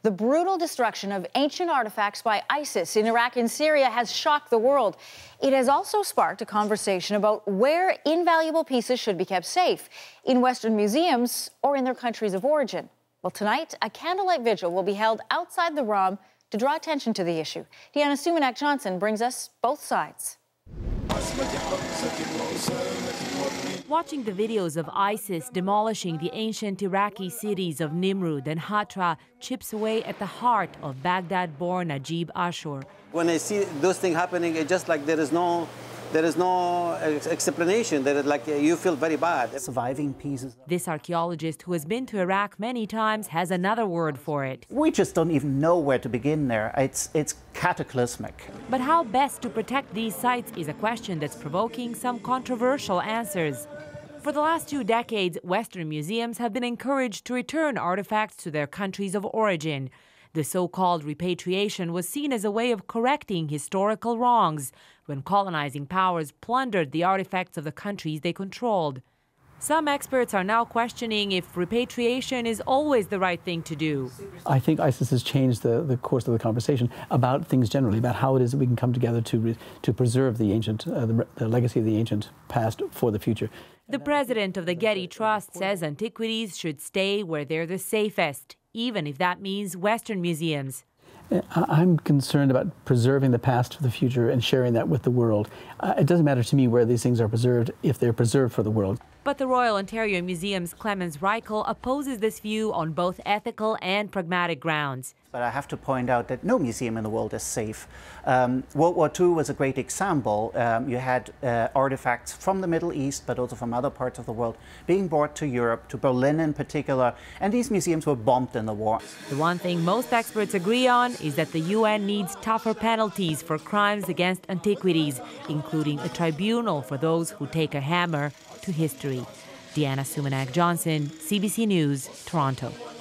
The brutal destruction of ancient artifacts by ISIS in Iraq and Syria has shocked the world. It has also sparked a conversation about where invaluable pieces should be kept safe, in Western museums or in their countries of origin. Well, tonight, a candlelight vigil will be held outside the ROM to draw attention to the issue. Deana Sumanac-Johnson brings us both sides. Watching the videos of ISIS demolishing the ancient Iraqi cities of Nimrud and Hatra chips away at the heart of Baghdad-born Najib Ashur. When I see those things happening, it's just like there is no explanation. That like you feel very bad. Surviving pieces. This archaeologist, who has been to Iraq many times, has another word for it. We just don't even know where to begin there. It's cataclysmic. But how best to protect these sites is a question that's provoking some controversial answers. For the last 2 decades, Western museums have been encouraged to return artifacts to their countries of origin. The so-called repatriation was seen as a way of correcting historical wrongs when colonizing powers plundered the artifacts of the countries they controlled. Some experts are now questioning if repatriation is always the right thing to do. I think ISIS has changed the course of the conversation about things generally, about how it is that we can come together to preserve the ancient, the legacy of the ancient past for the future. The president of the Getty Trust says antiquities should stay where they're the safest, even if that means Western museums. I'm concerned about preserving the past for the future and sharing that with the world. It doesn't matter to me where these things are preserved if they're preserved for the world. But the Royal Ontario Museum's Clemens Reichel opposes this view on both ethical and pragmatic grounds. But I have to point out that no museum in the world is safe. World War II was a great example. You had artifacts from the Middle East, but also from other parts of the world, being brought to Europe, to Berlin in particular, and these museums were bombed in the war. The one thing most experts agree on is that the UN needs tougher penalties for crimes against antiquities, including a tribunal for those who take a hammer to history. Deana Sumanac-Johnson, CBC News, Toronto.